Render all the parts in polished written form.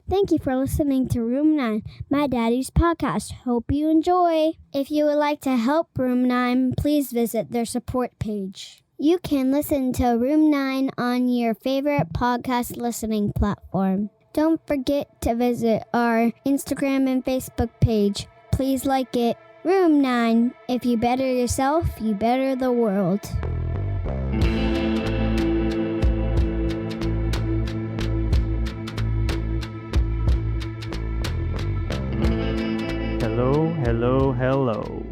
Thank you for listening to Room 9, my daddy's podcast. Hope you enjoy. If you would like to help Room 9, please visit their support page. You can listen to Room 9 on your favorite podcast listening platform. Don't forget to visit our Instagram and Facebook page. Please like it. Room 9. If you better yourself, you better the world. Hello.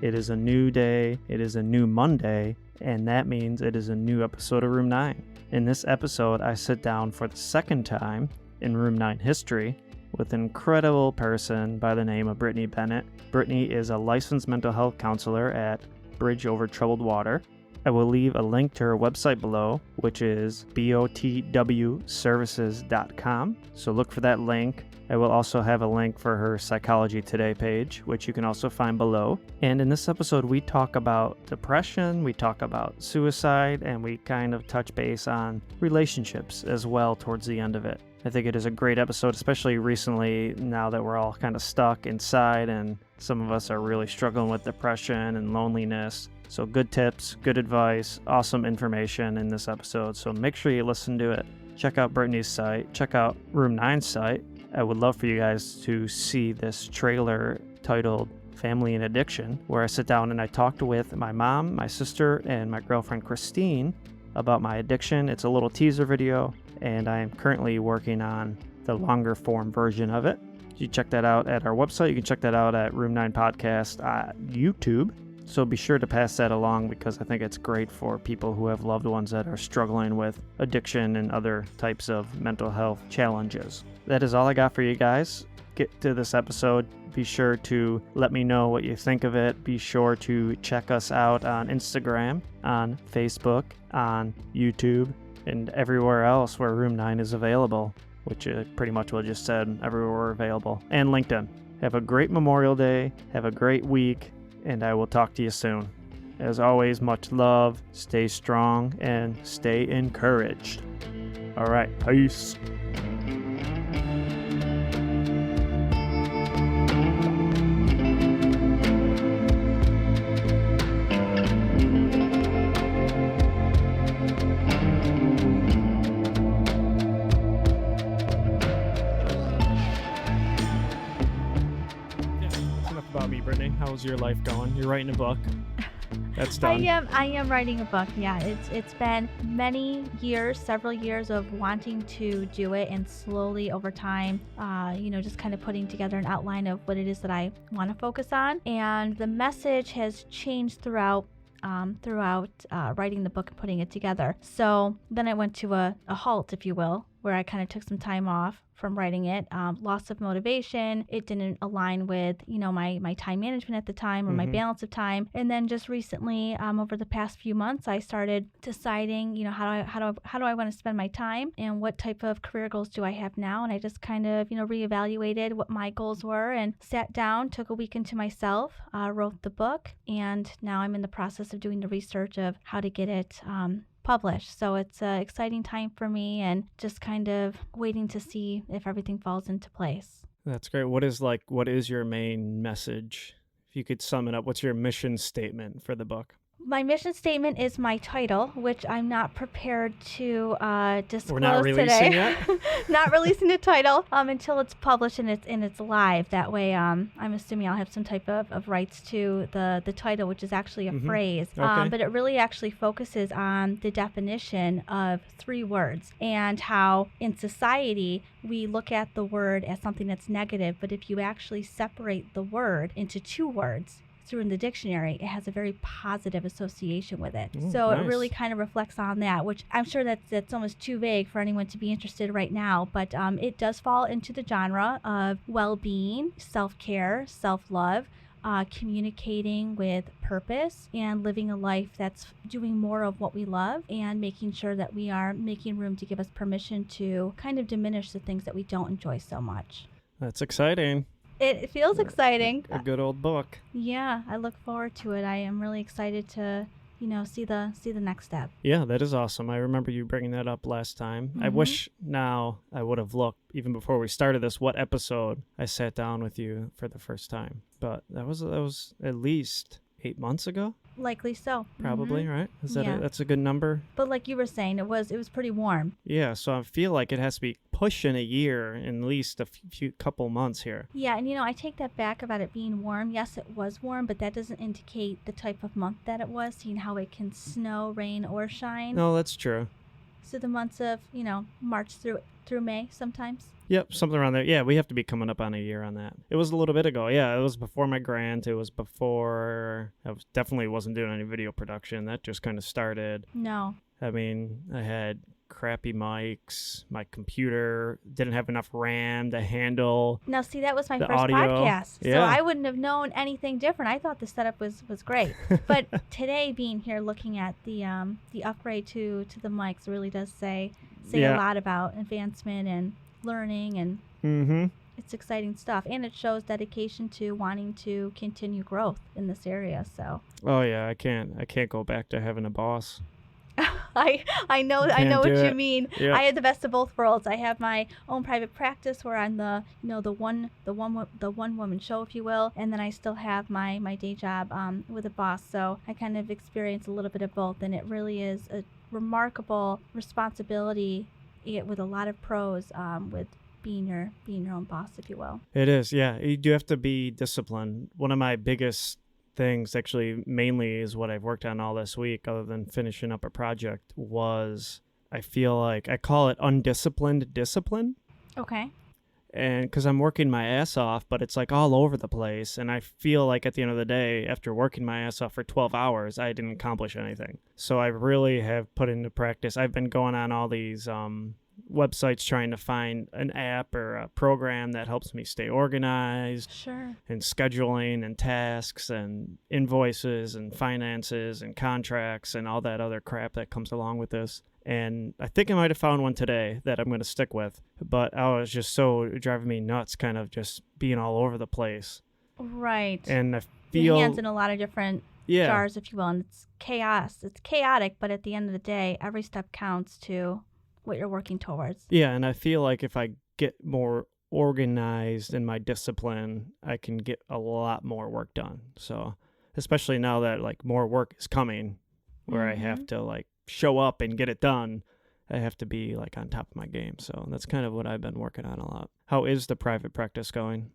It is a new day, it is a new Monday, and that means it is a new episode of Room 9. In this episode, I sit down for the second time in Room 9 history with an incredible person by the name of Brittany Bennett. Brittany is a licensed mental health counselor at Bridge Over Troubled Water. I will leave a link to her website below, which is botwservices.com. So look for that link. I will also have a link for her Psychology Today page, which you can also find below. And in this episode, we talk about depression, we talk about suicide, and we kind of touch base on relationships as well towards the end of it. I think it is a great episode, especially recently now that we're all kind of stuck inside and some of us are really struggling with depression and loneliness. So good tips, good advice, awesome information in this episode. So make sure you listen to it. Check out Brittany's site. Check out Room 9's site. I would love for you guys to see this trailer titled Family and Addiction, where I sit down and I talked with my mom, my sister, and my girlfriend Christine about my addiction. It's a little teaser video, and I am currently working on the longer form version of it. You check that out at our website. You can check that out at Room 9 Podcast on YouTube. So be sure to pass that along because I think it's great for people who have loved ones that are struggling with addiction and other types of mental health challenges. That is all I got for you guys. Get to this episode. Be sure to let me know what you think of it. Be sure to check us out on Instagram, on Facebook, on YouTube, and everywhere else where Room 9 is available, which is pretty much what I just said, everywhere we're available, and LinkedIn. Have a great Memorial Day. Have a great week. And I will talk to you soon. As always, much love, stay strong, and stay encouraged. All right, peace. Brittany, how's your life going? You're writing a book. That's done. I am writing a book. Yeah, it's been many years, several years of wanting to do it, and slowly over time, just kind of putting together an outline of what it is that I want to focus on. And the message has changed throughout writing the book and putting it together. So then I went to a halt, if you will, where I kind of took some time off from writing it. Loss of motivation. It didn't align with, my time management at the time or my balance of time. And then just recently, over the past few months, I started deciding, how do I want to spend my time and what type of career goals do I have now? And I just kind of, reevaluated what my goals were and sat down, took a week into myself, wrote the book, and now I'm in the process of doing the research of how to get it published. So it's an exciting time for me and just kind of waiting to see if everything falls into place. That's great. What is your main message? If you could sum it up, what's your mission statement for the book? My mission statement is my title, which I'm not prepared to disclose. We're not releasing today. Yet? Not releasing the title until it's published and it's live. That way, I'm assuming I'll have some type of rights to the title, which is actually a phrase. Okay. But it really actually focuses on the definition of 3 words and how in society we look at the word as something that's negative. But if you actually separate the word into 2 words, through in the dictionary, it has a very positive association with it. So nice. It really kind of reflects on that, which I'm sure that's almost too vague for anyone to be interested right now, but it does fall into the genre of well-being, self-care, self-love, communicating with purpose and living a life that's doing more of what we love and making sure that we are making room to give us permission to kind of diminish the things that we don't enjoy so much. That's exciting. It feels exciting. A good old book. Yeah, I look forward to it. I am really excited to see the next step. Yeah, that is awesome. I remember you bringing that up last time. I wish now I would have looked, even before we started this, what episode I sat down with you for the first time. But that was at least 8 months ago. Likely so. Probably, right? Is that Yeah. that's a good number? But like you were saying, it was pretty warm. Yeah, so I feel like it has to be pushing a year, in at least a few couple months here. Yeah, and I take that back about it being warm. Yes, it was warm, but that doesn't indicate the type of month that it was, seeing how it can snow, rain, or shine. No, that's true. So the months of, March through May sometimes. Yep, something around there. Yeah, we have to be coming up on a year on that. It was a little bit ago. Yeah, it was before my grant. It was before definitely wasn't doing any video production. That just kind of started. No. I mean, I had crappy mics. My computer didn't have enough RAM to handle. Now, see, that was my the first audio. podcast, so Yeah. I wouldn't have known anything different. I thought the setup was great, but today, being here, looking at the upgrade to the mics really does say Yeah. a lot about advancement and learning, and it's exciting stuff, and it shows dedication to wanting to continue growth in this area. So Oh yeah, I can't go back to having a boss. I know Can't what do you it. mean. Yeah. I had the best of both worlds. I have my own private practice where I'm the one woman show, if you will, and then I still have my day job with a boss. So I kind of experience a little bit of both, and it really is a remarkable responsibility, with a lot of pros, with being your own boss, if you will. It is, yeah. You do have to be disciplined. One of my biggest things, actually, mainly is what I've worked on all this week, other than finishing up a project, was I feel like I call it undisciplined discipline. Okay. And because I'm working my ass off, but it's like all over the place. And I feel like at the end of the day, after working my ass off for 12 hours, I didn't accomplish anything. So I really have put into practice. I've been going on all these websites trying to find an app or a program that helps me stay organized. Sure. And scheduling and tasks and invoices and finances and contracts and all that other crap that comes along with this. And I think I might have found one today that I'm going to stick with. But I was just so driving me nuts, kind of just being all over the place. Right. And I Your feel... hands in a lot of different jars, if you will, and it's chaos. It's chaotic, but at the end of the day, every step counts to what you're working towards. Yeah, and I feel like if I get more organized in my discipline, I can get a lot more work done. So, especially now that like more work is coming, where I have to like show up and get it done, I have to be like on top of my game. So that's kind of what I've been working on a lot. How is the private practice going?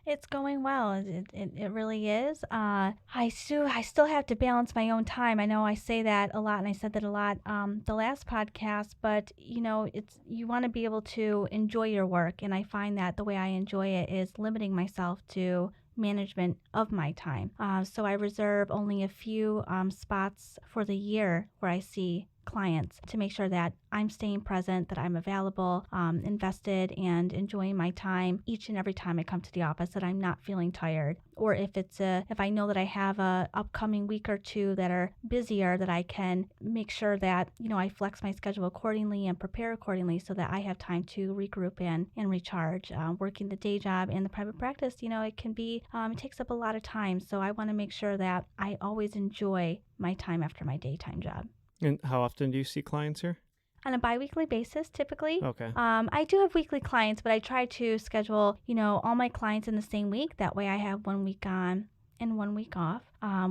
It's going well. It really is. I still have to balance my own time. I know I say that a lot, and I said that a lot the last podcast, but you want to be able to enjoy your work, and I find that the way I enjoy it is limiting myself to management of my time. So I reserve only a few spots for the year where I see clients to make sure that I'm staying present, that I'm available, invested, and enjoying my time each and every time I come to the office, that I'm not feeling tired. Or if I know that I have a upcoming week or two that are busier, that I can make sure that, I flex my schedule accordingly and prepare accordingly so that I have time to regroup and recharge. Working the day job and the private practice, it can be, it takes up a lot of time. So I want to make sure that I always enjoy my time after my daytime job. And how often do you see clients here? On a biweekly basis, typically. Okay. I do have weekly clients, but I try to schedule, all my clients in the same week. That way I have 1 week on and 1 week off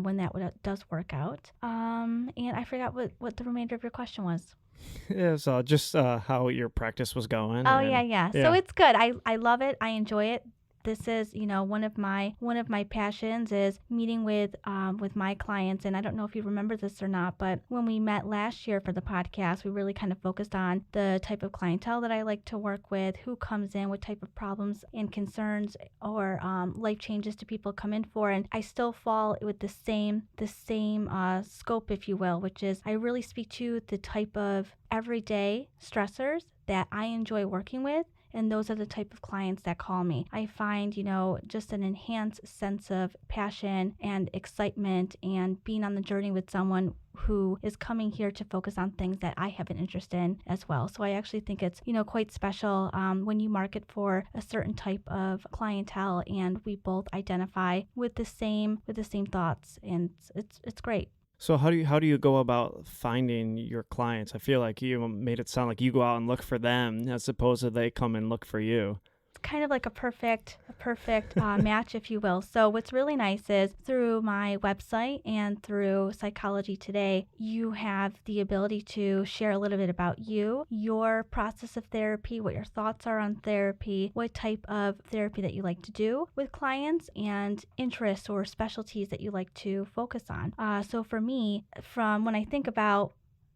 when that does work out. And I forgot what the remainder of your question was. Yeah, so just how your practice was going. Oh, and, yeah. So it's good. I love it. I enjoy it. This is, one of my passions is meeting with my clients. And I don't know if you remember this or not, but when we met last year for the podcast, we really kind of focused on the type of clientele that I like to work with, who comes in, what type of problems and concerns or life changes do people come in for. And I still fall with the same scope, if you will, which is I really speak to the type of everyday stressors that I enjoy working with. And those are the type of clients that call me. I find, just an enhanced sense of passion and excitement and being on the journey with someone who is coming here to focus on things that I have an interest in as well. So I actually think it's, quite special when you market for a certain type of clientele and we both identify with the same thoughts, and it's great. So how do you go about finding your clients? I feel like you made it sound like you go out and look for them as opposed to they come and look for you. Kind of like a perfect match, if you will. So what's really nice is through my website and through Psychology Today, you have the ability to share a little bit about you, your process of therapy, what your thoughts are on therapy, what type of therapy that you like to do with clients, and interests or specialties that you like to focus on. So for me, from when I think about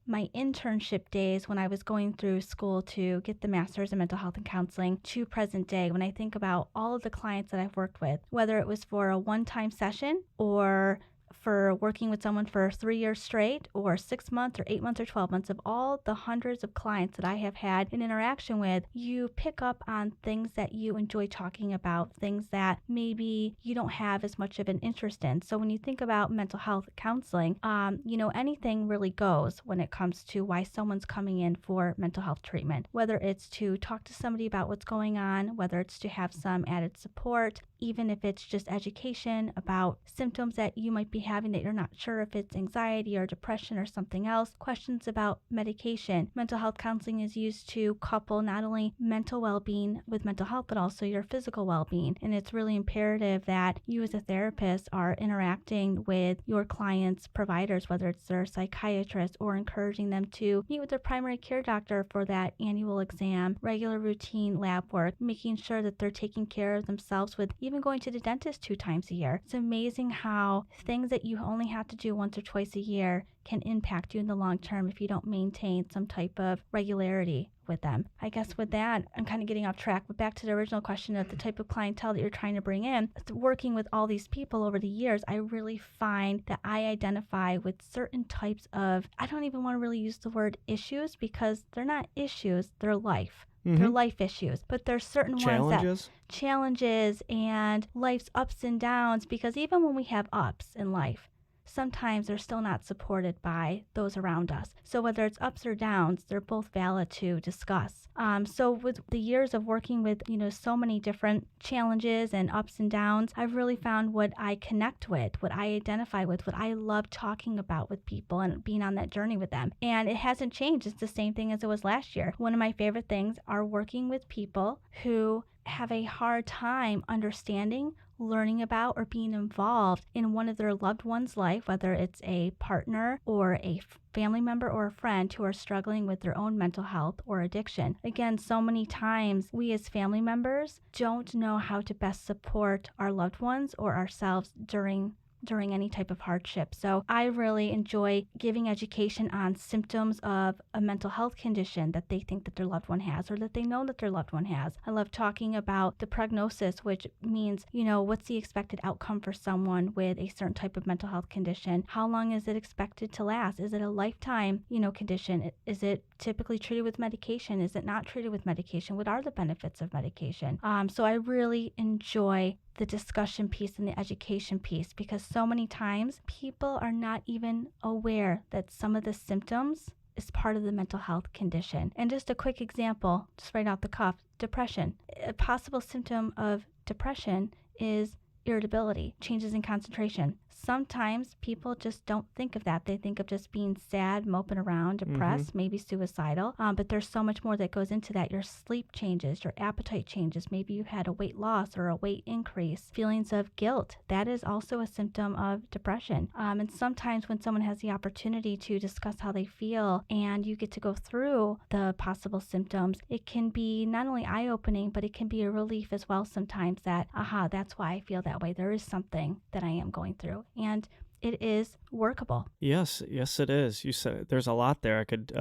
my internship days when I was going through school to get the master's in mental health and counseling to present day, when I think about all of the clients that I've worked with, whether it was for a one-time session or for working with someone for 3 years straight or 6 months or 8 months or 12 months, of all the hundreds of clients that I have had an interaction with, you pick up on things that you enjoy talking about, things that maybe you don't have as much of an interest in. So when you think about mental health counseling, anything really goes when it comes to why someone's coming in for mental health treatment, whether it's to talk to somebody about what's going on, whether it's to have some added support, even if it's just education about symptoms that you might be having that you're not sure if it's anxiety or depression or something else, questions about medication. Mental health counseling is used to couple not only mental well-being with mental health, but also your physical well-being. And it's really imperative that you as a therapist are interacting with your clients' providers, whether it's their psychiatrist, or encouraging them to meet with their primary care doctor for that annual exam, regular routine lab work, making sure that they're taking care of themselves with even going to the dentist 2 times a year. It's amazing how things that you only have to do once or twice a year can impact you in the long term if you don't maintain some type of regularity with them. I guess with that, I'm kind of getting off track, but back to the original question of the type of clientele that you're trying to bring in. Working with all these people over the years, I really find that I identify with certain types of, I don't even want to really use the word issues because they're not issues, they're life. They're life issues, but there's certain challenges and life's ups and downs, because even when we have ups in life, sometimes they're still not supported by those around us. So whether it's ups or downs, they're both valid to discuss. So with the years of working with, so many different challenges and ups and downs, I've really found what I connect with, what I identify with, what I love talking about with people and being on that journey with them. And it hasn't changed. It's the same thing as it was last year. One of my favorite things are working with people who have a hard time understanding, learning about, or being involved in one of their loved one's life, whether it's a partner or a family member or a friend who are struggling with their own mental health or addiction. Again, so many times we as family members don't know how to best support our loved ones or ourselves during any type of hardship. So I really enjoy giving education on symptoms of a mental health condition that they think that their loved one has or that they know that their loved one has. I love talking about the prognosis, which means, what's the expected outcome for someone with a certain type of mental health condition? How long is it expected to last? Is it a lifetime, condition? Is it typically treated with medication? Is it not treated with medication? What are the benefits of medication? So I really enjoy the discussion piece and the education piece, because so many times people are not even aware that some of the symptoms is part of the mental health condition. And just a quick example, just right off the cuff, depression. A possible symptom of depression is irritability, changes in concentration. Sometimes people just don't think of that. They think of just being sad, moping around, depressed, maybe suicidal. But there's so much more that goes into that. Your sleep changes, your appetite changes. Maybe you had a weight loss or a weight increase. Feelings of guilt. That is also a symptom of depression. And sometimes when someone has the opportunity to discuss how they feel and you get to go through the possible symptoms, it can be not only eye-opening, but it can be a relief as well sometimes that, that's why I feel that way. There is something that I am going through. And it is workable. Yes, it is. You said there's a lot there I could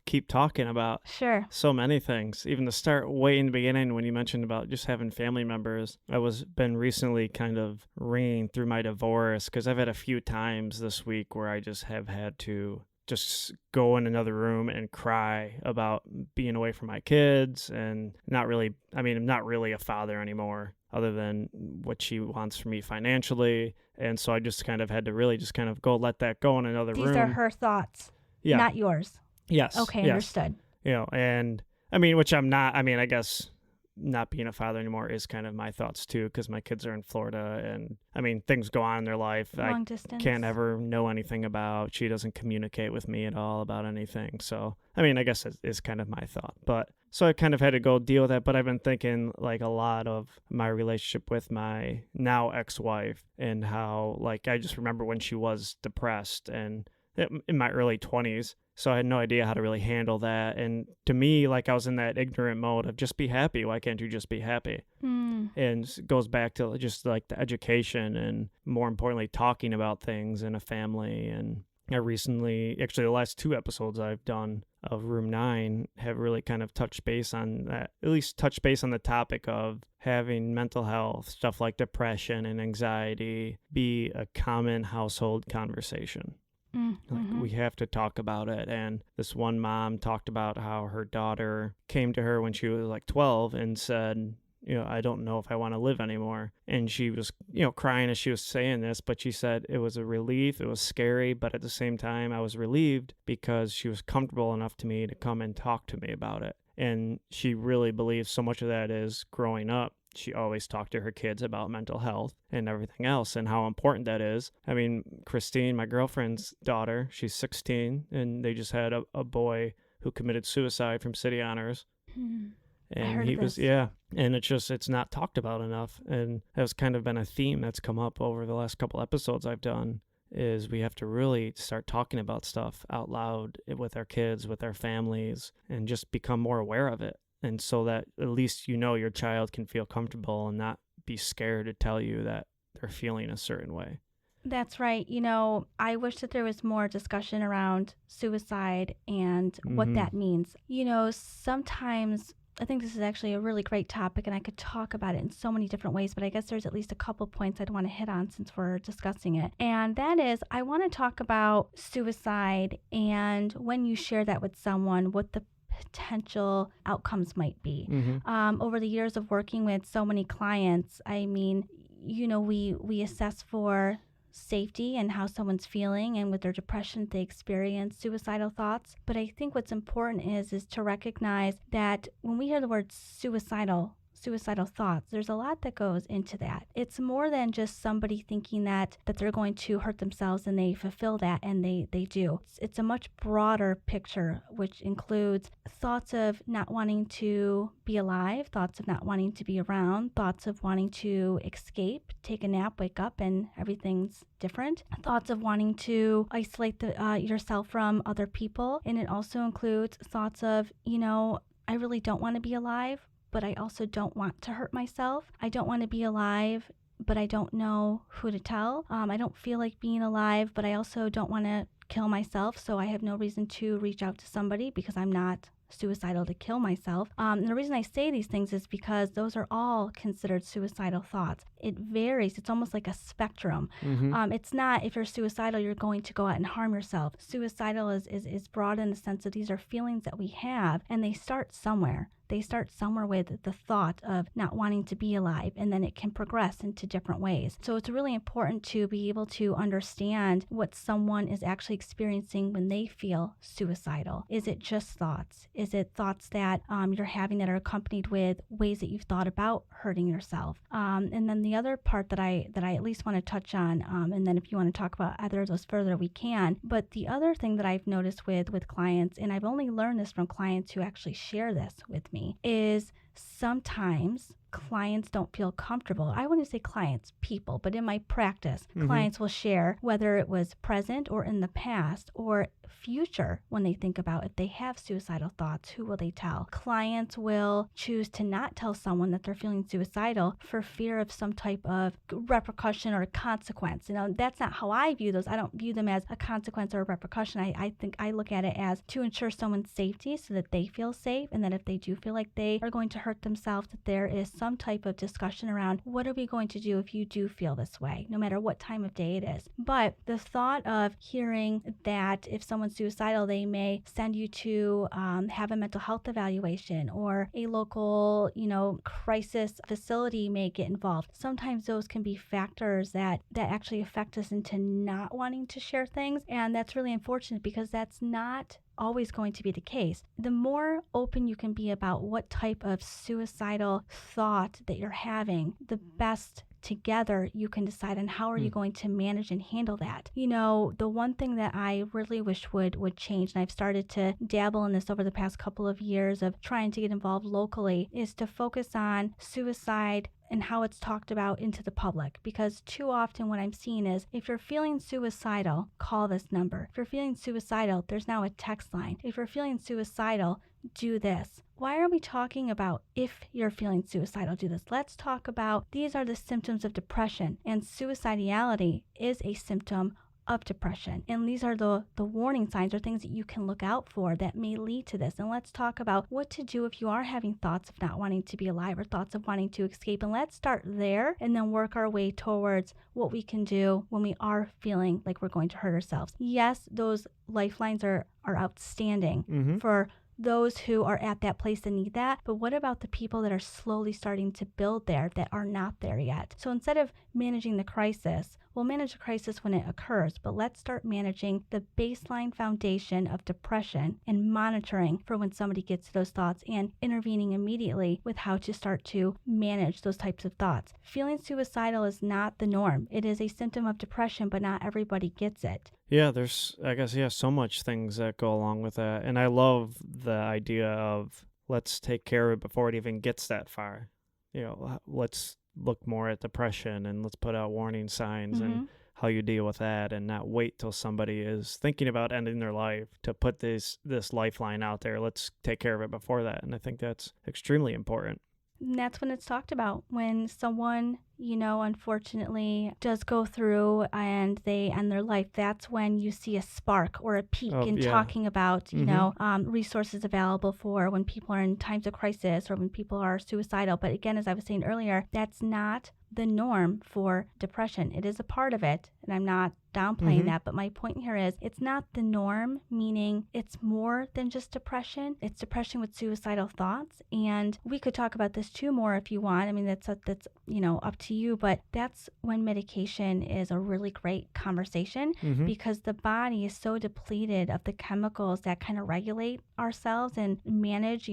keep talking about. Sure. So many things. Even to start way in the beginning when you mentioned about just having family members. I been recently kind of ringing through my divorce because I've had a few times this week where I just have had to just go in another room and cry about being away from my kids and I'm not really a father anymore other than what she wants from me financially. And so I just kind of had to really just kind of go let that go in another room. These are her thoughts, not yours. Yes. Okay, yes. understood. And which I'm not, I guess not being a father anymore is kind of my thoughts too, because my kids are in Florida, and I mean, things go on in their life Long I distance. can't ever know anything about. She doesn't communicate with me at all about anything. So, I mean, I guess it is kind of my thought. But so I kind of had to go deal with that. But I've been thinking like a lot of my relationship with my now ex-wife, and how like I just remember when she was depressed and in my early 20s. So I had no idea how to really handle that. And to me, like I was in that ignorant mode of just be happy. Why can't you just be happy? And it goes back to just like the education and more importantly, talking about things in a family. And I recently, actually the last 2 episodes I've done of Room 9 have really kind of touched base on that, at least touched base on the topic of having mental health, stuff like depression and anxiety be a common household conversation. Like we have to talk about it. And this one mom talked about how her daughter came to her when she was like 12 and said, I don't know if I want to live anymore. And she was, crying as she was saying this, but she said it was a relief. It was scary, but at the same time, I was relieved because she was comfortable enough to me to come and talk to me about it. And she really believes so much of that is growing up. She always talked to her kids about mental health and everything else and how important that is. I mean, Christine, my girlfriend's daughter, she's 16, and they just had a boy who committed suicide from City Honors. And he was, and it's not talked about enough. And that's kind of been a theme that's come up over the last couple episodes I've done, is we have to really start talking about stuff out loud with our kids, with our families, and just become more aware of it. And so that at least your child can feel comfortable and not be scared to tell you that they're feeling a certain way. That's right. I wish that there was more discussion around suicide and what that means. Sometimes I think this is actually a really great topic, and I could talk about it in so many different ways, but I guess there's at least a couple points I'd want to hit on since we're discussing it. And that is, I want to talk about suicide and when you share that with someone, what the potential outcomes might be. Over the years of working with so many clients, I mean, we assess for safety and how someone's feeling, and with their depression, they experience suicidal thoughts. But I think what's important is to recognize that when we hear the word suicidal thoughts, there's a lot that goes into that. It's more than just somebody thinking that they're going to hurt themselves and they fulfill that, and they do. It's a much broader picture, which includes thoughts of not wanting to be alive, thoughts of not wanting to be around, thoughts of wanting to escape, take a nap, wake up, and everything's different, thoughts of wanting to isolate yourself from other people. And it also includes thoughts of, I really don't want to be alive, but I also don't want to hurt myself. I don't want to be alive, but I don't know who to tell. I don't feel like being alive, but I also don't want to kill myself, so I have no reason to reach out to somebody because I'm not suicidal to kill myself. And the reason I say these things is because those are all considered suicidal thoughts. It varies. It's almost like a spectrum. It's not, if you're suicidal, you're going to go out and harm yourself. Suicidal is broad in the sense that these are feelings that we have, and they start somewhere. They start somewhere with the thought of not wanting to be alive, and then it can progress into different ways. So it's really important to be able to understand what someone is actually experiencing when they feel suicidal. Is it just thoughts? Is it thoughts that you're having that are accompanied with ways that you've thought about hurting yourself? And then the other part that I at least want to touch on, and then if you want to talk about either of those further, we can. But the other thing that I've noticed with clients, and I've only learned this from clients who actually share this with me, is sometimes clients don't feel comfortable. I wouldn't say clients, people, but in my practice, clients will share whether it was present or in the past or future when they think about if they have suicidal thoughts, who will they tell? Clients will choose to not tell someone that they're feeling suicidal for fear of some type of repercussion or consequence. That's not how I view those. I don't view them as a consequence or a repercussion. I think I look at it as to ensure someone's safety so that they feel safe, and that if they do feel like they are going to hurt themselves, that there is some type of discussion around what are we going to do if you do feel this way, no matter what time of day it is. But the thought of hearing that if someone someone's suicidal, they may send you to have a mental health evaluation, or a local, crisis facility may get involved. Sometimes those can be factors that actually affect us into not wanting to share things. And that's really unfortunate, because that's not always going to be the case. The more open you can be about what type of suicidal thought that you're having, the best together you can decide on how are you going to manage and handle that. The one thing that I really wish would change, and I've started to dabble in this over the past couple of years of trying to get involved locally, is to focus on suicide and how it's talked about into the public. Because too often what I'm seeing is, if you're feeling suicidal, call this number. If you're feeling suicidal, there's now a text line. If you're feeling suicidal, do this. Why are we talking about if you're feeling suicidal, do this? Let's talk about these are the symptoms of depression, and suicidality is a symptom of depression. And these are the warning signs or things that you can look out for that may lead to this. And let's talk about what to do if you are having thoughts of not wanting to be alive or thoughts of wanting to escape. And let's start there and then work our way towards what we can do when we are feeling like we're going to hurt ourselves. Yes, those lifelines are outstanding for those who are at that place that need that. But what about the people that are slowly starting to build there that are not there yet? So instead of managing the crisis, we'll manage the crisis when it occurs, but let's start managing the baseline foundation of depression and monitoring for when somebody gets to those thoughts and intervening immediately with how to start to manage those types of thoughts. Feeling suicidal is not the norm. It is a symptom of depression, but not everybody gets it. Yeah, there's, so much things that go along with that. And I love the idea of let's take care of it before it even gets that far. Let's look more at depression and let's put out warning signs and how you deal with that, and not wait till somebody is thinking about ending their life to put this lifeline out there. Let's take care of it before that. And I think that's extremely important. And that's when it's talked about. When someone, unfortunately does go through and they end their life, that's when you see a spark or a peak in talking about, resources available for when people are in times of crisis or when people are suicidal. But again, as I was saying earlier, that's not the norm for depression. It is a part of it, and I'm not downplaying that, but my point here is it's not the norm, meaning it's more than just depression. It's depression with suicidal thoughts, and we could talk about this too more if you want. I mean, that's up to you, but that's when medication is a really great conversation because the body is so depleted of the chemicals that kind of regulate ourselves and manage,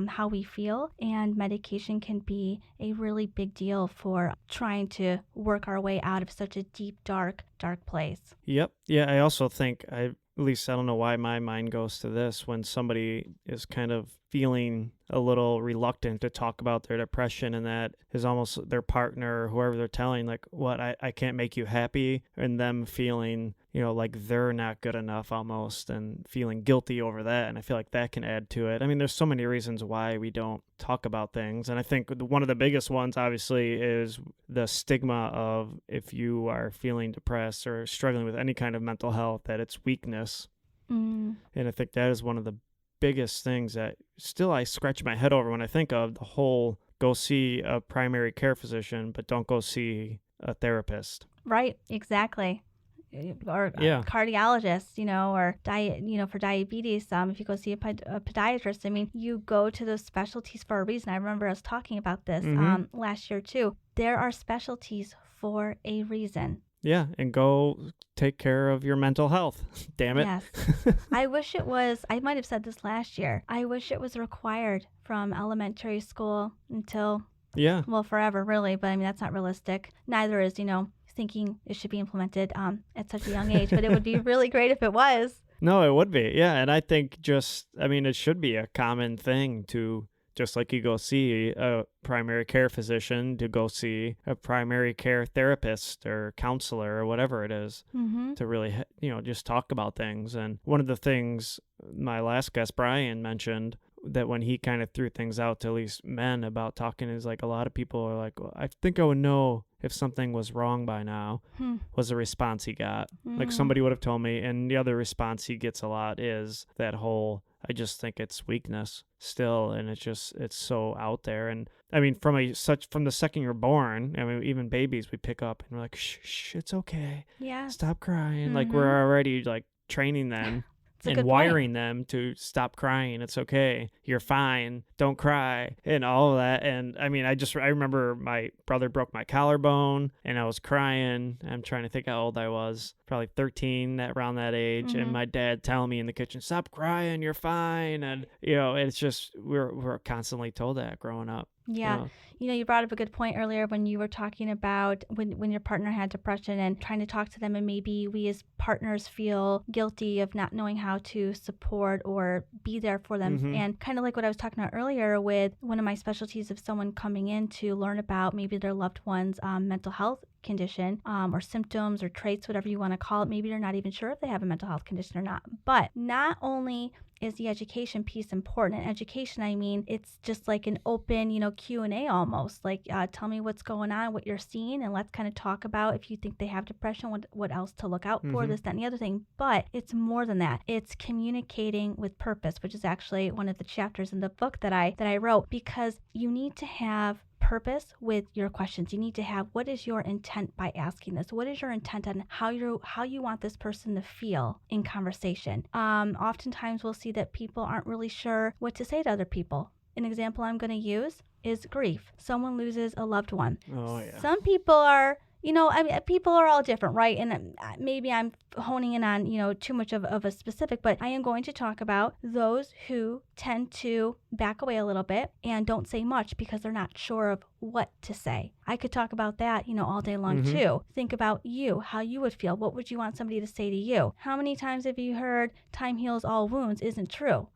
how we feel, and medication can be a really big deal for trying to work our way out of such a deep, dark place. Yep. Yeah, I also think, I don't know why my mind goes to this, when somebody is kind of feeling a little reluctant to talk about their depression, and that is almost their partner or whoever they're telling, like, what, I can't make you happy, and them feeling, like they're not good enough almost, and feeling guilty over that. And I feel like that can add to it. I mean, there's so many reasons why we don't talk about things. And I think one of the biggest ones, obviously, is the stigma of, if you are feeling depressed or struggling with any kind of mental health, that it's weakness. And I think that is one of the biggest things that still I scratch my head over when I think of the whole go see a primary care physician, but don't go see a therapist. Right, exactly. Or a cardiologist, or diet, for diabetes, if you go see a podiatrist, I mean, you go to those specialties for a reason. I remember us talking about this last year too. There are specialties for a reason. Yeah, and go take care of your mental health. Damn it. Yes. I wish it was, I might have said this last year, I wish it was required from elementary school until, forever, really. But I mean, that's not realistic. Neither is, thinking it should be implemented at such a young age. But it would be really great if it was. No, it would be. Yeah, and I think it should be a common thing to, just like you go see a primary care physician, to go see a primary care therapist or counselor or whatever it is, to really, just talk about things. And one of the things my last guest, Brian, mentioned, that when he kind of threw things out to at least men about talking, is like, a lot of people are like, well, I think I would know if something was wrong by now, was the response he got. Like, somebody would have told me, and the other response he gets a lot is that whole, I just think it's weakness still, and it's so out there. And I mean, from the second you're born, I mean, even babies we pick up and we're like, shh, it's okay. Yeah. Stop crying. Like, we're already like training them and wiring them to stop crying. It's okay. You're fine. Don't cry, and all of that. And I mean, I remember my brother broke my collarbone and I was crying. I'm trying to think how old I was, probably 13, around that age. And my dad telling me in the kitchen, stop crying, you're fine. And, it's just, we're constantly told that growing up. Yeah. You brought up a good point earlier when you were talking about when your partner had depression and trying to talk to them, and maybe we as partners feel guilty of not knowing how to support or be there for them. And kind of like what I was talking about earlier with one of my specialties of someone coming in to learn about maybe their loved one's mental health condition or symptoms or traits, whatever you want to call it. Maybe you're not even sure if they have a mental health condition or not. But not only is the education piece important. And education, I mean, it's just like an open, Q&A almost. Like, tell me what's going on, what you're seeing, and let's kind of talk about if you think they have depression, what else to look out for, this, that, and the other thing. But it's more than that. It's communicating with purpose, which is actually one of the chapters in the book that I wrote, because you need to have purpose with your questions. You need to have, what is your intent by asking this? What is your intent on how you want this person to feel in conversation? Oftentimes we'll see that people aren't really sure what to say to other people. An example I'm going to use is grief. Someone loses a loved one. Oh, yeah. Some people are, people are all different, right? And maybe I'm honing in on, too much of a specific, but I am going to talk about those who tend to back away a little bit and don't say much because they're not sure of what to say. I could talk about that, all day long too. Think about you, how you would feel. What would you want somebody to say to you? How many times have you heard time heals all wounds isn't true?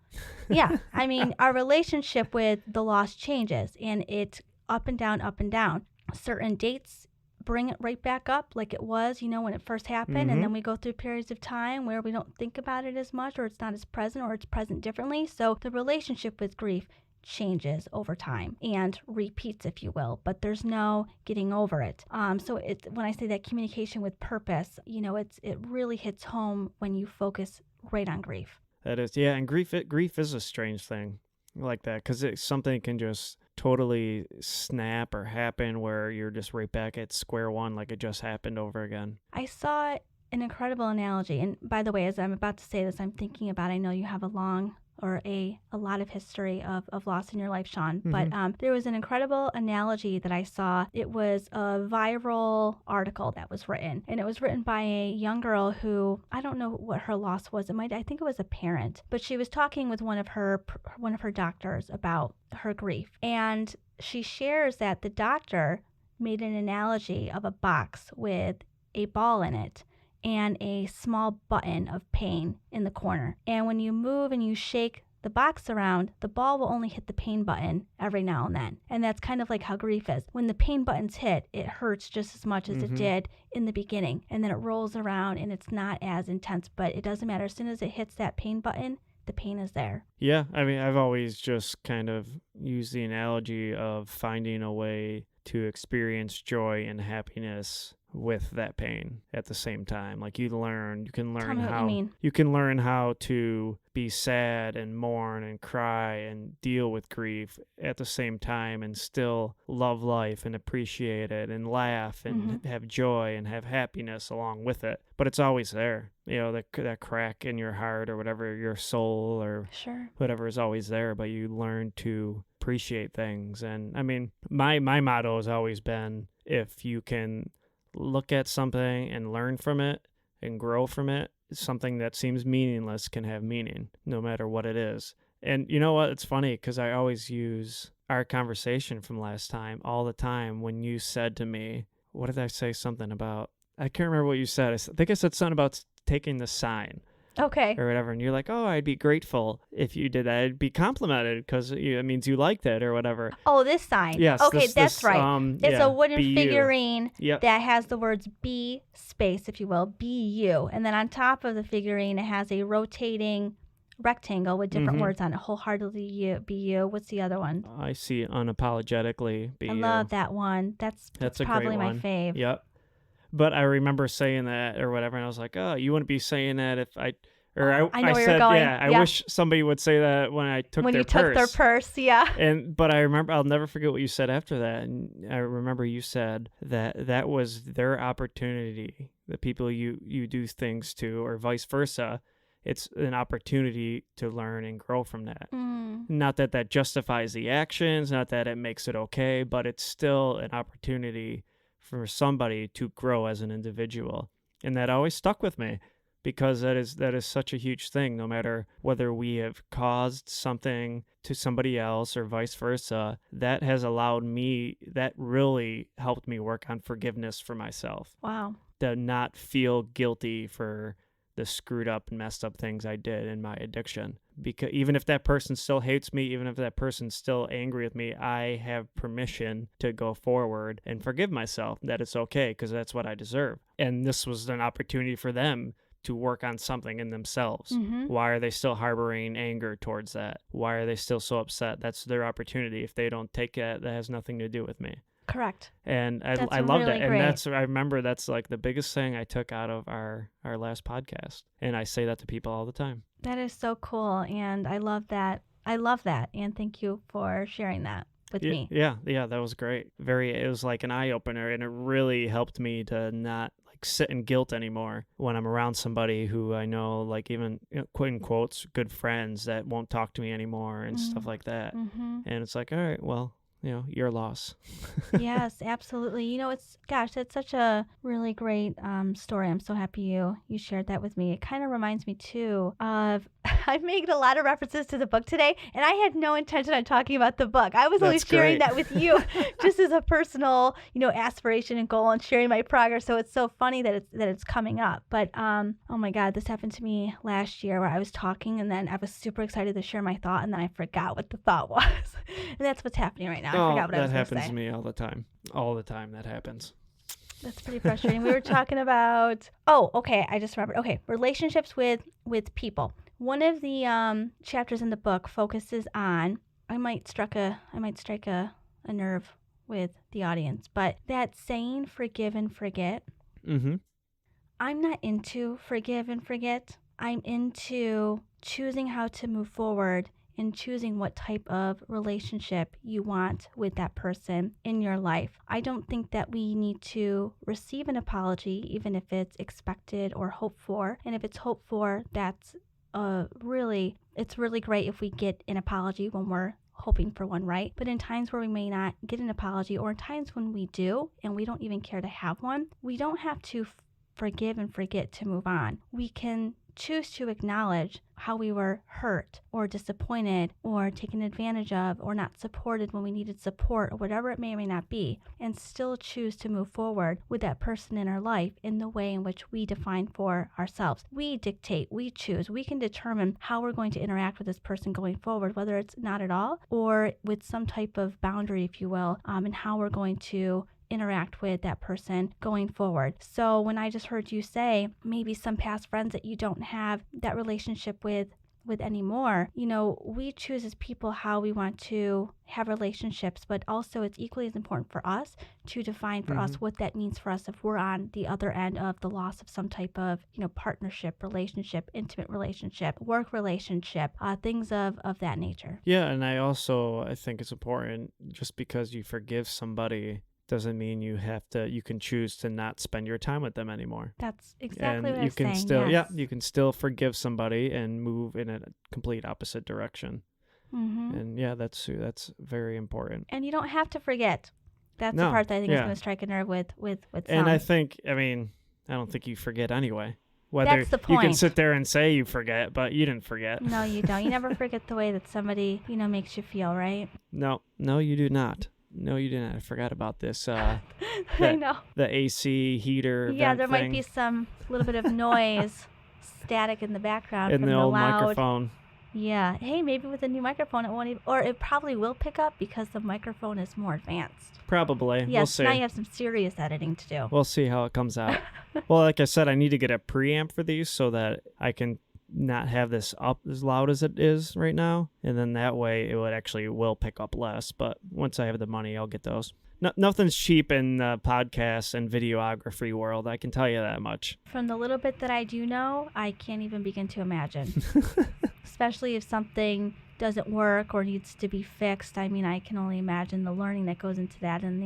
Yeah. I mean, our relationship with the loss changes, and it's up and down, up and down. Certain dates bring it right back up like it was, when it first happened. And then we go through periods of time where we don't think about it as much, or it's not as present, or it's present differently. So the relationship with grief changes over time and repeats, if you will, but there's no getting over it. So when I say that communication with purpose, it really hits home when you focus right on grief. That is, yeah. And grief is a strange thing like that, because something can just totally snap or happen where you're just right back at square one, like it just happened over again. I saw an incredible analogy. And by the way, as I'm about to say this, I'm thinking about, I know you have a lot of history of loss in your life, Sean, but there was an incredible analogy that I saw. It was a viral article that was written, and it was written by a young girl who, I don't know what her loss was. I think it was a parent, but she was talking with one of her doctors about her grief. And she shares that the doctor made an analogy of a box with a ball in it and a small button of pain in the corner. And when you move and you shake the box around, the ball will only hit the pain button every now and then. And that's kind of like how grief is. When the pain buttons hit, it hurts just as much as it did in the beginning. And then it rolls around and it's not as intense, but it doesn't matter. As soon as it hits that pain button, the pain is there. Yeah, I mean, I've always just kind of used the analogy of finding a way to experience joy and happiness with that pain at the same time. Like you can learn how to be sad and mourn and cry and deal with grief at the same time, and still love life and appreciate it and laugh and have joy and have happiness along with it. But it's always there, that crack in your heart or whatever, your soul or whatever is always there, but you learn to appreciate things. And I mean, my motto has always been, if you can look at something and learn from it and grow from it, something that seems meaningless can have meaning, no matter what it is. And you know what? It's funny because I always use our conversation from last time all the time when you said to me, what did I say? Something about, I can't remember what you said. I think I said something about taking the sign. Okay. Or whatever. And you're like, oh, I'd be grateful if you did that. I'd be complimented because it means you liked it or whatever. Oh, this sign. Yes. Okay, that's right. It's a wooden figurine that has the words be space, if you will, be you. And then on top of the figurine, it has a rotating rectangle with different words on it. Wholeheartedly you, be you. What's the other one? I see unapologetically be you. I love that one. That's probably my fave. Yep. But I remember saying that or whatever, and I was like, oh, you wouldn't be saying that if I know where said, you're going. Yeah, I wish somebody would say that when I took when their you purse. took their purse, yeah. But I remember, I'll never forget what you said after that. And I remember you said that was their opportunity, the people you do things to, or vice versa, it's an opportunity to learn and grow from that. Mm. Not that that justifies the actions, not that it makes it okay, but it's still an opportunity for somebody to grow as an individual. And that always stuck with me, because that is such a huge thing. No matter whether we have caused something to somebody else or vice versa, that has allowed me, that really helped me work on forgiveness for myself. Wow. To not feel guilty for the screwed up and messed up things I did in my addiction. Because even if that person still hates me, even if that person's still angry with me, I have permission to go forward and forgive myself, that it's okay, because that's what I deserve. And this was an opportunity for them to work on something in themselves. Mm-hmm. Why are they still harboring anger towards that? Why are they still so upset? That's their opportunity. If they don't take it, that has nothing to do with me. Correct. And I That's love really that. great. And I remember that's like the biggest thing I took out of our last podcast. And I say that to people all the time. That is so cool. And I love that. I love that. And thank you for sharing that with me. Yeah, that was great. It was like an eye opener, and it really helped me to not like sit in guilt anymore when I'm around somebody who I know, like even quote in quotes, good friends that won't talk to me anymore and stuff like that. Mm-hmm. And it's like, all right, well, your loss. Yes, absolutely. That's such a really great story. I'm so happy you shared that with me. It kind of reminds me too of, I've made a lot of references to the book today, and I had no intention on talking about the book. I was only sharing that with you just as a personal, aspiration and goal, and sharing my progress. So it's so funny that it's coming up. But oh my God, this happened to me last year where I was talking, and then I was super excited to share my thought, and then I forgot what the thought was. And that's what's happening right now. I forgot what I was going to say. That happens to me all the time. All the time that happens. That's pretty frustrating. We were talking about, I just remembered. Okay, relationships with people. One of the chapters in the book focuses on, I might strike a nerve with the audience, but that saying, forgive and forget. Mm-hmm. I'm not into forgive and forget. I'm into choosing how to move forward and choosing what type of relationship you want with that person in your life. I don't think that we need to receive an apology, even if it's expected or hoped for. And if it's hoped for, that's it's really great if we get an apology when we're hoping for one, right? But in times where we may not get an apology, or in times when we do and we don't even care to have one, we don't have to forgive and forget to move on. We can choose to acknowledge how we were hurt or disappointed or taken advantage of or not supported when we needed support, or whatever it may or may not be, and still choose to move forward with that person in our life in the way in which we define for ourselves. We dictate, we choose, we can determine how we're going to interact with this person going forward, whether it's not at all or with some type of boundary, if you will, and how we're going to interact with that person going forward. So when I just heard you say maybe some past friends that you don't have that relationship with anymore, we choose as people how we want to have relationships, but also it's equally as important for us to define for us what that means for us if we're on the other end of the loss of some type of, partnership, relationship, intimate relationship, work relationship, things of that nature. Yeah, and I think it's important, just because you forgive somebody doesn't mean you can choose to not spend your time with them anymore. That's exactly and what I was saying. Still, yes. you can still forgive somebody and move in a complete opposite direction. Mm-hmm. And that's very important. And you don't have to forget. That's the part that I think is going to strike a nerve with some. And I don't think you forget anyway. That's the point. You can sit there and say you forget, but you didn't forget. No, you don't. You never forget the way that somebody, makes you feel, right? No, you do not. No, you didn't. I forgot about this. I know. The AC heater. Yeah, there might be some little bit of noise, static in the background in from the old loud microphone. Yeah. Hey, maybe with a new microphone, it won't even, or it probably will pick up because the microphone is more advanced. Probably. Yes. We'll see. Now you have some serious editing to do. We'll see how it comes out. Well, like I said, I need to get a preamp for these so that I can not have this up as loud as it is right now, and then that way it will pick up less. But once I have the money, I'll get those. Nothing's cheap in the podcast and videography world, I can tell you that much. From the little bit that I do know, I can't even begin to imagine. Especially if something doesn't work or needs to be fixed. I mean, I can only imagine the learning that goes into that, and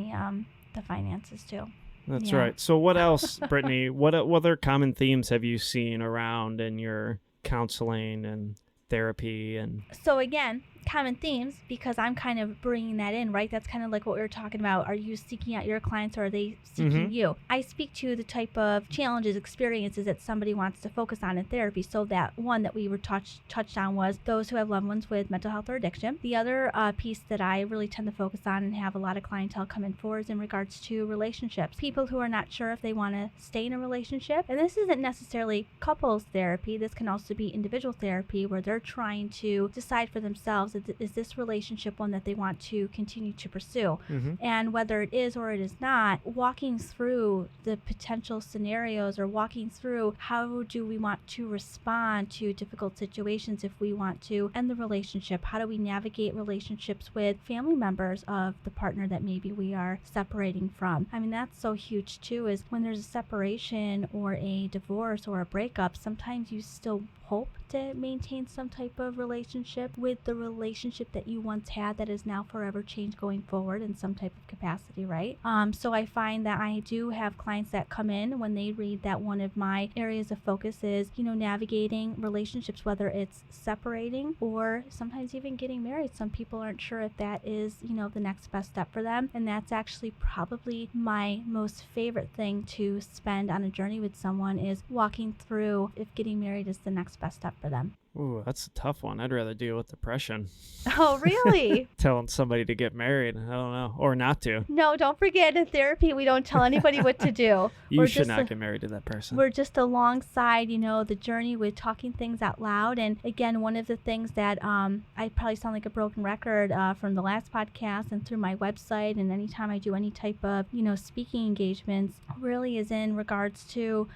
the finances too. That's right. So what else, Brittany, what other common themes have you seen around in your counseling and therapy and... So again, common themes, because I'm kind of bringing that in, right? That's kind of like what we were talking about. Are you seeking out your clients, or are they seeking you? I speak to the type of challenges, experiences that somebody wants to focus on in therapy. So that one that we were touched on was those who have loved ones with mental health or addiction. The other piece that I really tend to focus on and have a lot of clientele come in for is in regards to relationships. People who are not sure if they want to stay in a relationship. And this isn't necessarily couples therapy. This can also be individual therapy, where they're trying to decide for themselves, is this relationship one that they want to continue to pursue? And whether it is or it is not, walking through the potential scenarios, or walking through how do we want to respond to difficult situations if we want to end the relationship. How do we navigate relationships with family members of the partner that maybe we are separating from? I mean, that's so huge too, is when there's a separation or a divorce or a breakup, sometimes you still hope to maintain some type of relationship with the relationship that you once had that is now forever changed going forward in some type of capacity, right? So I find that I do have clients that come in when they read that one of my areas of focus is, navigating relationships, whether it's separating or sometimes even getting married. Some people aren't sure if that is, the next best step for them. And that's actually probably my most favorite thing to spend on a journey with someone, is walking through if getting married is the next best step for them. Ooh, that's a tough one. I'd rather deal with depression. Oh, really? Telling somebody to get married. I don't know. Or not to. No, don't forget, in therapy, we don't tell anybody what to do. You should not get married to that person. We're just alongside, the journey with talking things out loud. And again, one of the things that I probably sound like a broken record from the last podcast and through my website, and anytime I do any type of, speaking engagements, really is in regards to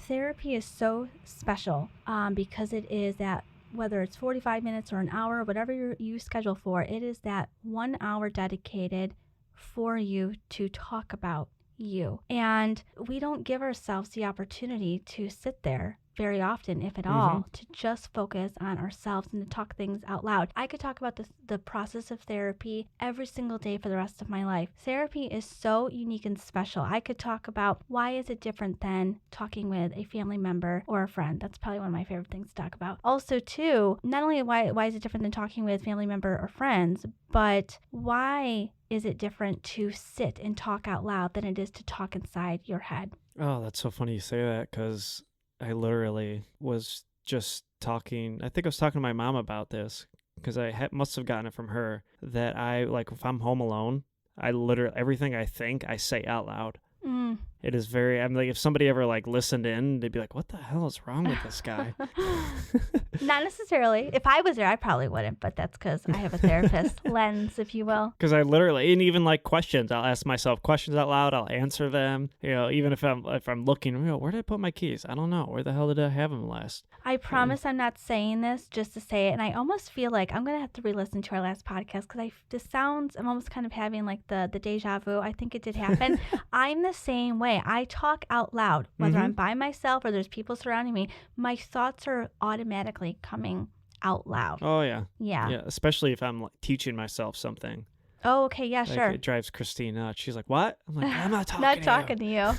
therapy is so special because it is that, whether it's 45 minutes or an hour, whatever you schedule for, it is that 1 hour dedicated for you to talk about you. And we don't give ourselves the opportunity to sit there very often, if at all, to just focus on ourselves and to talk things out loud. I could talk about the process of therapy every single day for the rest of my life. Therapy is so unique and special. I could talk about why is it different than talking with a family member or a friend. That's probably one of my favorite things to talk about. Also, too, not only why is it different than talking with family member or friends, but why is it different to sit and talk out loud than it is to talk inside your head? Oh, that's so funny you say that, because I literally was just talking, I think I was talking to my mom about this, because I must have gotten it from her, that if I'm home alone, I literally, everything I think, I say out loud. It is very, I'm like, if somebody ever listened in, they'd be like, what the hell is wrong with this guy? Not necessarily. If I was there, I probably wouldn't, but that's because I have a therapist lens, if you will. Because I literally, and even questions, I'll ask myself questions out loud. I'll answer them. Even if I'm looking, where did I put my keys? I don't know. Where the hell did I have them last? I promise I'm not saying this just to say it, and I almost feel like I'm going to have to re-listen to our last podcast, because I'm almost kind of having the deja vu. I think it did happen. I'm the same way. I talk out loud, whether I'm by myself or there's people surrounding me. My thoughts are automatically coming out loud. Oh, yeah. Yeah. Especially if I'm teaching myself something. Oh, okay. Yeah, sure. It drives Christine nuts. She's like, what? I'm like, I'm not talking not talking to you.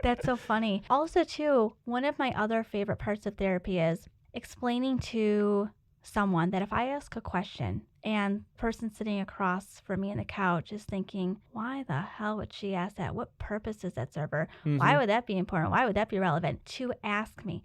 That's so funny. Also, too, one of my other favorite parts of therapy is explaining to someone that if I ask a question and the person sitting across from me on the couch is thinking, why the hell would she ask that? What purpose does that serve her? Why would that be important? Why would that be relevant? To ask me,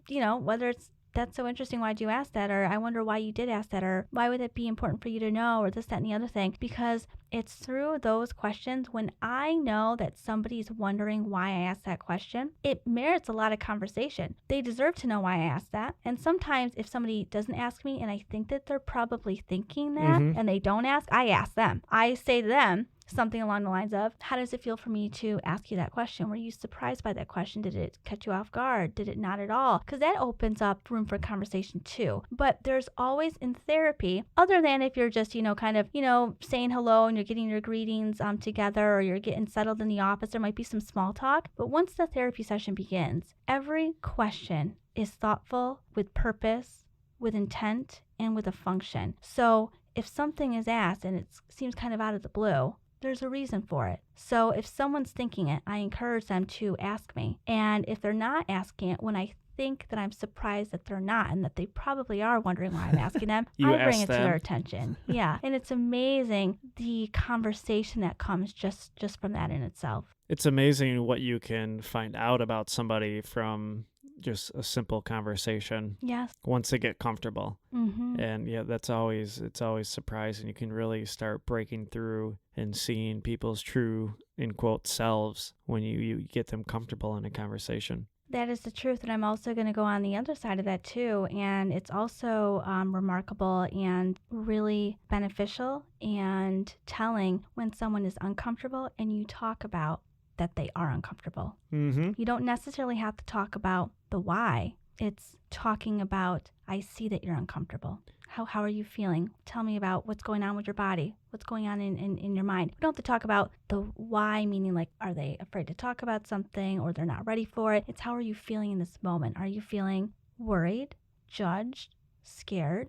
whether it's, that's so interesting, why'd you ask that? Or I wonder why you did ask that, or why would it be important for you to know, or this, that, and the other thing? Because it's through those questions, when I know that somebody's wondering why I asked that question, it merits a lot of conversation. They deserve to know why I asked that. And sometimes if somebody doesn't ask me and I think that they're probably thinking that and they don't ask, I ask them. I say to them something along the lines of, how does it feel for me to ask you that question? Were you surprised by that question? Did it catch you off guard? Did it not at all? Because that opens up room for conversation too. But there's always in therapy, other than if you're just, saying hello and you're getting your greetings together, or you're getting settled in the office, there might be some small talk. But once the therapy session begins, every question is thoughtful, with purpose, with intent, and with a function. So if something is asked and it seems kind of out of the blue, there's a reason for it. So if someone's thinking it, I encourage them to ask me. And if they're not asking it, when I think that I'm surprised that they're not, and that they probably are wondering why I'm asking them, You I bring ask it to them. their attention. Yeah. And it's amazing the conversation that comes just from that in itself. It's amazing what you can find out about somebody from just a simple conversation Yes. once they get comfortable. Mm-hmm. And yeah, it's always surprising. You can really start breaking through and seeing people's true, in quote, selves when you get them comfortable in a conversation. That is the truth. And I'm also going to go on the other side of that too. And it's also remarkable and really beneficial and telling when someone is uncomfortable and you talk about that they are uncomfortable. Mm-hmm. You don't necessarily have to talk about the why. It's talking about, I see that you're uncomfortable. How are you feeling? Tell me about what's going on with your body. What's going on in your mind. We don't have to talk about the why, meaning like, are they afraid to talk about something or they're not ready for it? It's how are you feeling in this moment? Are you feeling worried, judged, scared,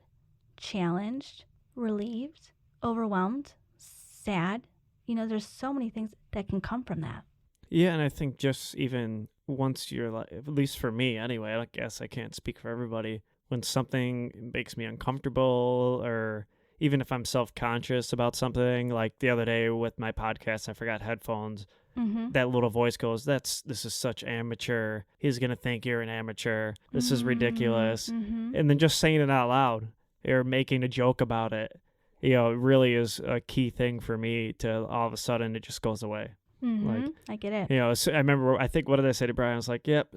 challenged, relieved, overwhelmed, sad? There's so many things that can come from that. Yeah, and I think just even once you're like, at least for me anyway, I guess I can't speak for everybody, when something makes me uncomfortable, or even if I'm self-conscious about something, like the other day with my podcast, I forgot headphones. Mm-hmm. That little voice goes, this is such amateur. He's going to think you're an amateur. This is ridiculous. Mm-hmm. And then just saying it out loud or making a joke about it, it really is a key thing for me to all of a sudden it just goes away. Mm-hmm. Like, I get it. So I remember, I think, what did I say to Brian? I was like, yep.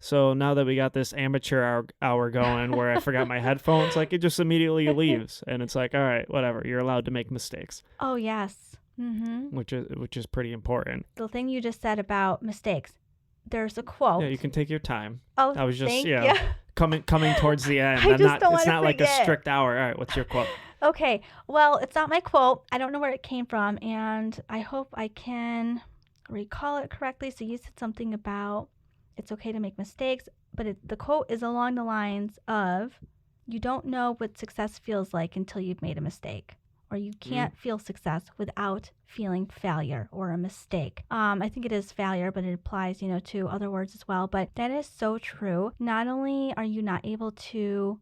So now that we got this amateur hour going where I forgot my headphones, like it just immediately leaves. And it's like, all right, whatever. You're allowed to make mistakes. Oh, yes. Mm-hmm. Which is pretty important. The thing you just said about mistakes, there's a quote. Yeah, you can take your time. Oh, I was just, thank yeah, you. coming towards the end. I just don't it's wanna not like a forget. strict hour. All right, what's your quote? Okay, well, it's not my quote. I don't know where it came from, and I hope I can recall it correctly. So you said something about it's okay to make mistakes, but the quote is along the lines of, you don't know what success feels like until you've made a mistake, or you can't feel success without feeling failure or a mistake. I think it is failure, but it applies, to other words as well. But that is so true. Not only are you not able to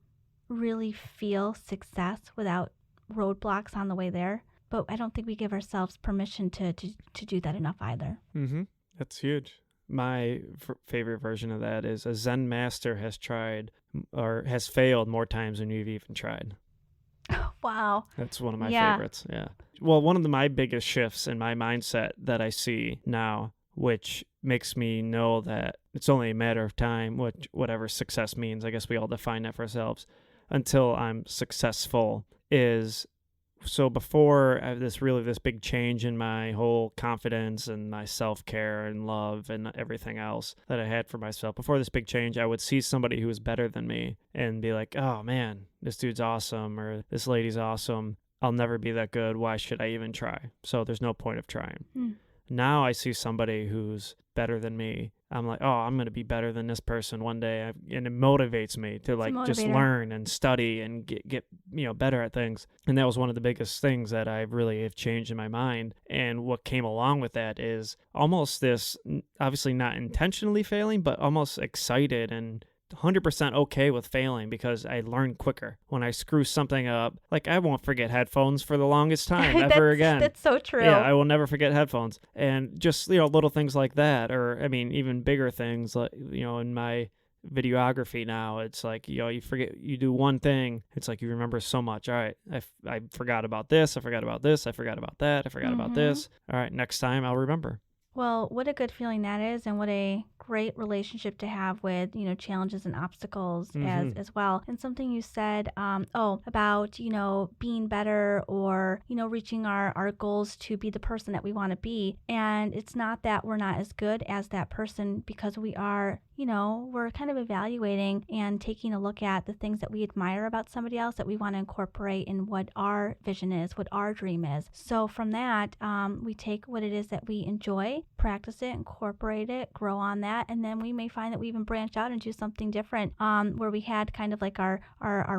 really feel success without roadblocks on the way there, but I don't think we give ourselves permission to do that enough either. Mm-hmm. That's huge. My favorite version of that is, a Zen master has tried or has failed more times than you've even tried. Wow. That's one of my favorites. Yeah. Well, one of my biggest shifts in my mindset that I see now, which makes me know that it's only a matter of time, whatever success means. I guess we all define that for ourselves, until I'm successful, is, so before I have this big change in my whole confidence and my self-care and love and everything else that I had for myself, before this big change, I would see somebody who was better than me and be like, oh man, this dude's awesome, or this lady's awesome. I'll never be that good. Why should I even try? So there's no point of trying. Now I see somebody who's better than me. I'm like, oh, I'm going to be better than this person one day. And it motivates me to just learn and study and get better at things. And that was one of the biggest things that I really have changed in my mind. And what came along with that is almost this, obviously not intentionally failing, but almost excited and 100% okay with failing, because I learn quicker. When I screw something up, like I won't forget headphones for the longest time ever again. That's so true. Yeah, I will never forget headphones. And just, little things like that, or I mean, even bigger things like, in my videography now, it's like, you forget, you do one thing, it's like you remember so much. All right, I forgot about this, I forgot about this, I forgot about that, I forgot about this. All right, next time I'll remember. Well, what a good feeling that is, and what a great relationship to have with, challenges and obstacles as well. And something you said, about, being better, or, reaching our goals to be the person that we want to be. And it's not that we're not as good as that person, because we are, we're kind of evaluating and taking a look at the things that we admire about somebody else that we want to incorporate in what our vision is, what our dream is. So from that, we take what it is that we enjoy, practice it, incorporate it, grow on that, and then we may find that we even branch out and do something different, where we had kind of like our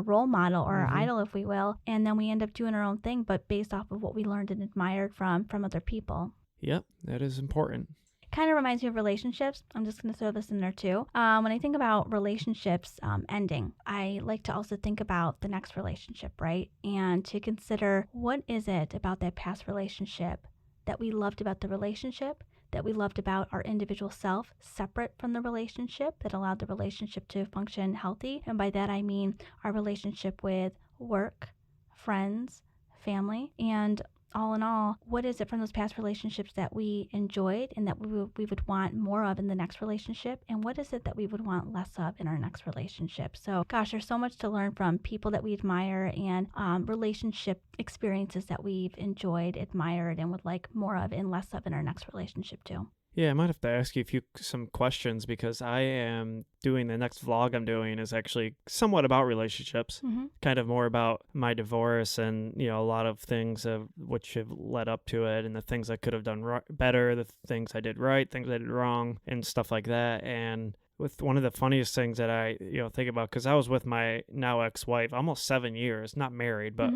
role model or our idol, if we will, and then we end up doing our own thing, but based off of what we learned and admired from other people. Yep, that is important. Kind of reminds me of relationships. I'm just going to throw this in there too. When I think about relationships ending, I like to also think about the next relationship, right? And to consider, what is it about that past relationship that we loved about the relationship, that we loved about our individual self separate from the relationship, that allowed the relationship to function healthy. And by that I mean our relationship with work, friends, family, and all in all, what is it from those past relationships that we enjoyed and that we would want more of in the next relationship? And what is it that we would want less of in our next relationship? So, gosh, there's so much to learn from people that we admire and relationship experiences that we've enjoyed, admired, and would like more of and less of in our next relationship too. Yeah, I might have to ask you some questions because I am doing the next vlog I'm doing is actually somewhat about relationships, kind of more about my divorce and, a lot of things of which have led up to it and the things I could have done better, the things I did right, things I did wrong, and stuff like that. And with one of the funniest things that I, think about, because I was with my now ex-wife almost 7 years, not married, but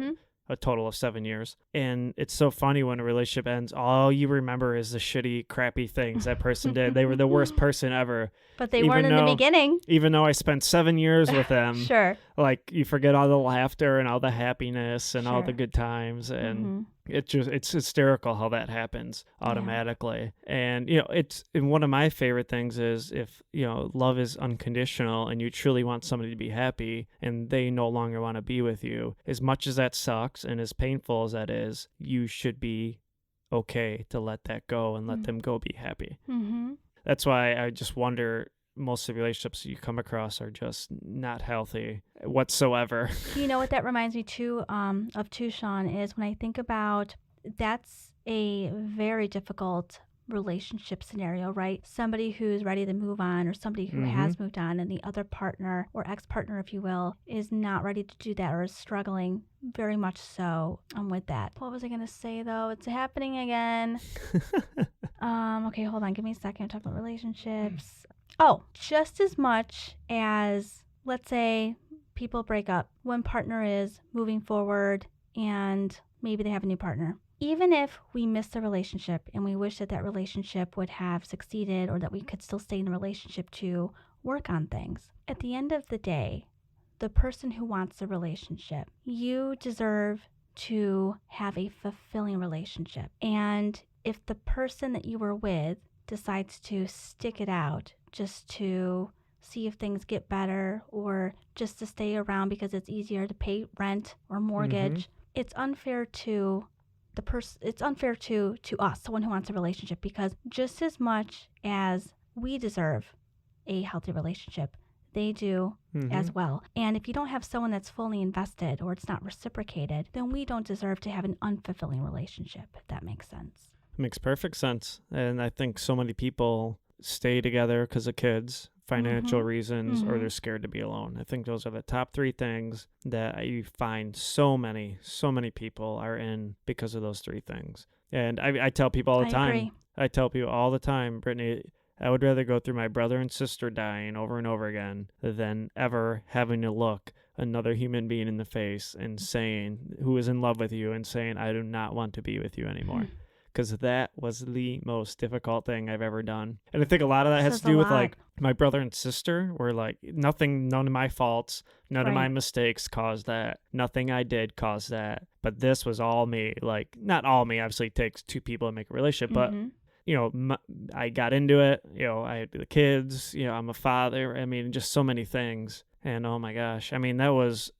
a total of 7 years. And it's so funny when a relationship ends, all you remember is the shitty, crappy things that person did. They were the worst person ever. But they weren't in the beginning. Even though I spent 7 years with them. Sure. Like, you forget all the laughter and all the happiness and all the good times. And it's hysterical how that happens automatically. And, and one of my favorite things is if, love is unconditional and you truly want somebody to be happy and they no longer want to be with you, as much as that sucks and as painful as that is, you should be okay to let that go and let them go be happy. That's why I just wonder, most of the relationships you come across are just not healthy whatsoever. You know what that reminds me of too, Sean, is when I think about, that's a very difficult relationship scenario, right? Somebody who's ready to move on or somebody who has moved on and the other partner or ex-partner, if you will, is not ready to do that or is struggling very much so with that. What was I going to say though? It's happening again. Okay, hold on. Give me a second. I'm talking about relationships. Oh, just as much as, let's say, people break up, one partner is moving forward and maybe they have a new partner. Even if we miss the relationship and we wish that that relationship would have succeeded or that we could still stay in the relationship to work on things, at the end of the day, the person who wants the relationship, you deserve to have a fulfilling relationship. And if the person that you were with decides to stick it out just to see if things get better or just to stay around because it's easier to pay rent or mortgage, it's unfair to the person. It's unfair to us, someone who wants a relationship, because just as much as we deserve a healthy relationship, they do as well. And if you don't have someone that's fully invested or it's not reciprocated, then we don't deserve to have an unfulfilling relationship, if that makes sense. It makes perfect sense. And I think so many people stay together because of kids, financial reasons, or they're scared to be alone. I think those are the top three things that you find so many people are in because of those three things. And I tell people all the time. Agree. I tell people all the time, Brittany, I would rather go through my brother and sister dying over and over again than ever having to look another human being in the face and saying, who is in love with you, and saying, I do not want to be with you anymore. Because that was the most difficult thing I've ever done. And I think a lot of that has to do with like my brother and sister were like none of my faults, none of my mistakes caused that. Nothing I did caused that. But this was all me. Like, not all me, obviously it takes two people to make a relationship, but I got into it, I had the kids, I'm a father. I mean, just so many things. And oh my gosh, I mean, that was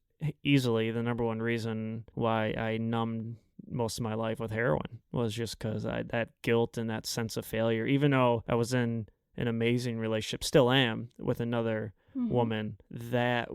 easily the number one reason why I numbed most of my life with heroin, was just because that guilt and that sense of failure, even though I was in an amazing relationship, still am, with another woman, that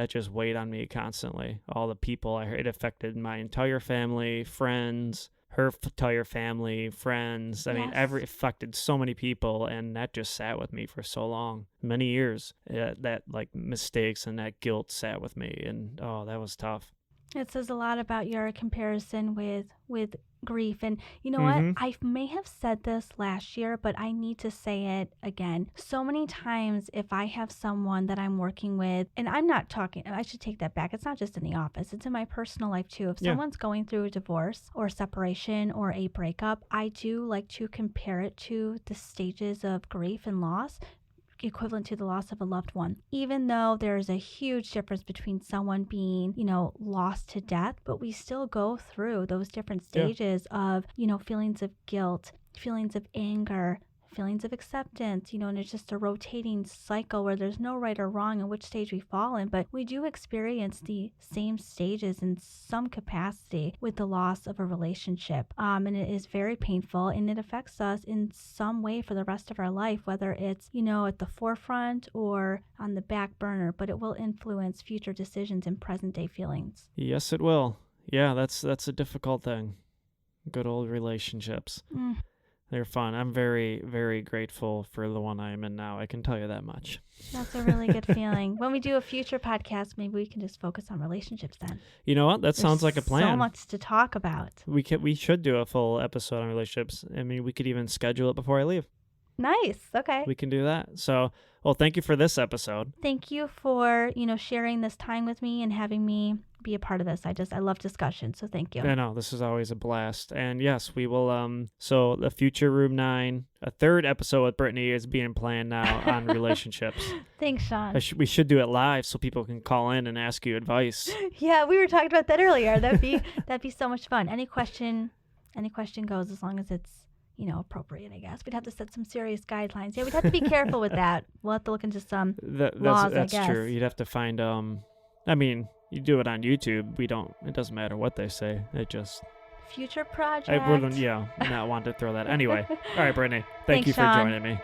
just weighed on me constantly. All the people it affected my entire family, friends, her entire family, friends. I mean, it affected so many people, and that just sat with me for so long, many years. That like mistakes and that guilt sat with me, and oh, that was tough. It says a lot about your comparison with grief. And you know what? I may have said this last year, but I need to say it again. So many times if I have someone that I'm working with, and I'm not talking, I should take that back. It's not just in the office. It's in my personal life too. If someone's going through a divorce or separation or a breakup, I do like to compare it to the stages of grief and loss, equivalent to the loss of a loved one. Even though there's a huge difference between someone being, lost to death, but we still go through those different stages of, feelings of guilt, feelings of anger, feelings of acceptance, and it's just a rotating cycle where there's no right or wrong in which stage we fall in, but we do experience the same stages in some capacity with the loss of a relationship. And it is very painful, and it affects us in some way for the rest of our life, whether it's, at the forefront or on the back burner, but it will influence future decisions and present day feelings. Yes, it will. Yeah, that's a difficult thing. Good old relationships. They're fun. I'm very, very grateful for the one I am in now. I can tell you that much. That's a really good feeling. When we do a future podcast, maybe we can just focus on relationships then. You know what? That sounds like a plan. So much to talk about. We should do a full episode on relationships. I mean, we could even schedule it before I leave. Nice. Okay. We can do that. So, well, thank you for this episode. Thank you for, sharing this time with me and having me be a part of this. I love discussion, so thank you. I know, this is always a blast. And yes, we will, so the future Room 9, a third episode with Brittany is being planned now on relationships. Thanks, Sean. We should do it live so people can call in and ask you advice. Yeah, we were talking about that earlier. That'd be so much fun. Any question goes, as long as it's, appropriate, I guess. We'd have to set some serious guidelines. Yeah, we'd have to be careful with that. We'll have to look into some laws, I guess. That's true. You'd have to find, you do it on YouTube. It doesn't matter what they say. It just... Future project. I wouldn't, not want to throw that. Anyway. All right, Brittany. Thank you for Sean. joining me.